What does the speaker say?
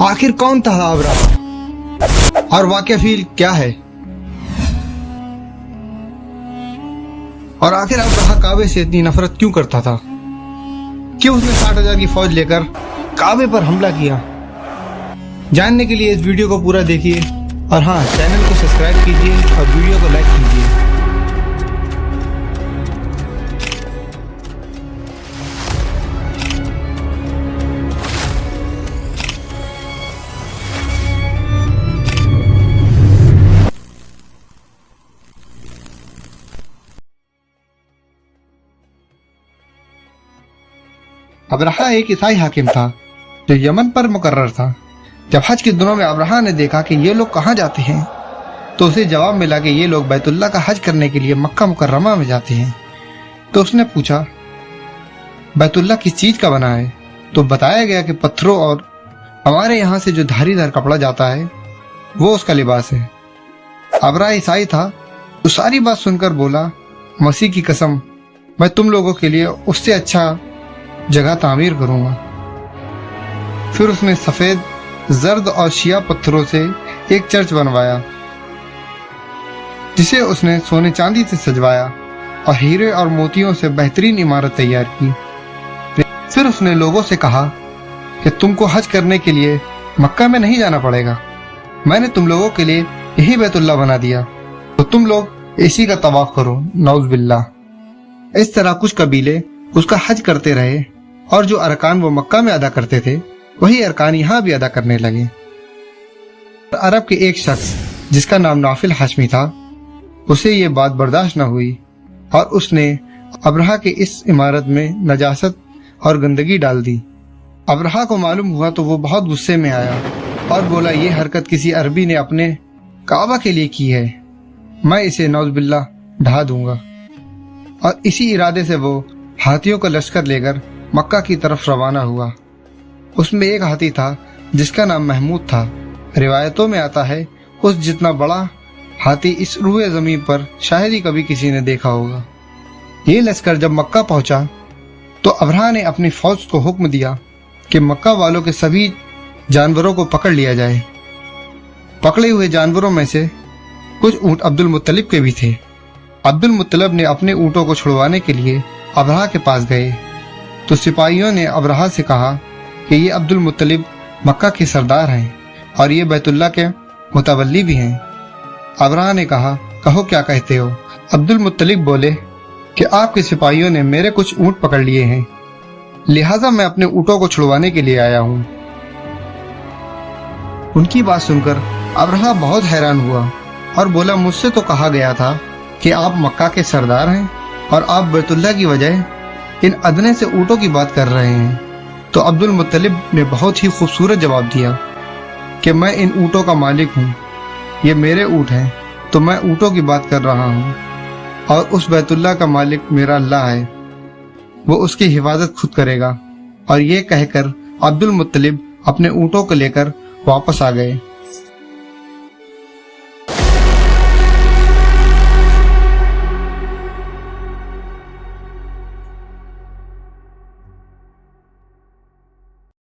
आखिर कौन था अब्राहा और वाकया फील क्या है, और आखिर अब्राहा काबे से इतनी नफरत क्यों करता था? क्यों उसने 60,000 की फौज लेकर काबे पर हमला किया? जानने के लिए इस वीडियो को पूरा देखिए और हाँ, चैनल को सब्सक्राइब कीजिए और वीडियो को लाइक कीजिए। अब्राहा एक ईसाई हाकिम था जो यमन पर मुकर्रर था। जब हज के दिनों में अब्राहा ने देखा कि ये लोग कहाँ जाते हैं, तो उसे जवाब मिला कि ये लोग बैतुल्लाह का हज करने के लिए मक्का मुकर्रमा में जाते हैं। तो उसने पूछा, बैतुल्लाह किस चीज का बना है? तो बताया गया कि पत्थरों और हमारे यहाँ से जो धारीदार कपड़ा जाता है वो उसका लिबास है। अब्राहा ईसाई था तो सारी बात सुनकर बोला, मसीह की कसम, मैं तुम लोगों के लिए उससे अच्छा जगह तामीर करूंगा। फिर उसने सफेद, जर्द और शिया पत्थरों से एक चर्च बनवाया जिसे उसने सोने चांदी से सजवाया और हीरे और मोतियों से बेहतरीन इमारत तैयार की। फिर उसने लोगों से कहा कि तुमको हज करने के लिए मक्का में नहीं जाना पड़ेगा, मैंने तुम लोगों के लिए यही बैतुल्लाह बना दिया, तो तुम लोग इसी का तवाफ करो। नौज बिल्लाह। इस तरह कुछ कबीले उसका हज करते रहे और जो अरकान वो मक्का में अदा करते थे वही अरकान यहाँ भी अदा करने लगे। अरब के एक शख्स जिसका नाम नाफिल हाशमी था, उसे ये बात बर्दाश्त न हुई और उसने अब्राहा के इस इमारत में नजासत और गंदगी डाल दी। अब्राहा को मालूम हुआ तो वो बहुत गुस्से में आया और बोला, ये हरकत किसी अरबी ने अपने काबा के लिए की है, मैं इसे नौज़बिल्लाह ढा दूंगा। और इसी इरादे से वो हाथियों का लश्कर लेकर मक्का की तरफ रवाना हुआ। उसमें एक हाथी था जिसका नाम महमूद था। रिवायतों में आता है उस जितना बड़ा हाथी इस रूए जमीन पर शायद ही कभी किसी ने देखा होगा। ये लश्कर जब मक्का पहुंचा तो अब्राहा ने अपनी फौज को हुक्म दिया कि मक्का वालों के सभी जानवरों को पकड़ लिया जाए। पकड़े हुए जानवरों में से कुछ ऊंट अब्दुल मुत्तलिब के भी थे। अब्दुल मुत्तलिब ने अपने ऊंटों को छुड़वाने के लिए अब्राहा के पास गए तो सिपाहियों ने अब्राहा से कहा कि ये अब्दुल मुत्तलिब मक्का के सरदार हैं और ये बैतुल्लाह के मुतवल्ली भी हैं। अब्राहा ने कहा, कहो क्या कहते हो? अब्दुल मुत्तलिब बोले कि आपके सिपाहियों ने मेरे कुछ ऊंट पकड़ लिए हैं, लिहाजा मैं अपने ऊंटों को छुड़वाने के लिए आया हूँ। उनकी बात सुनकर अब्राहा बहुत हैरान हुआ और बोला, मुझसे तो कहा गया था कि आप मक्का के सरदार हैं और आप बैतुल्लाह की वजह इन अदने से ऊँटों की बात कर रहे हैं। तो अब्दुल मुत्तलिब ने बहुत ही खूबसूरत जवाब दिया कि मैं इन ऊँटों का मालिक हूँ, ये मेरे ऊँट हैं, तो मैं ऊँटों की बात कर रहा हूँ और उस बैतुल्लाह का मालिक मेरा अल्लाह है, वो उसकी हिफाजत खुद करेगा। और ये कहकर अब्दुल मुत्तलिब अपने ऊँटों को लेकर वापस आ गए।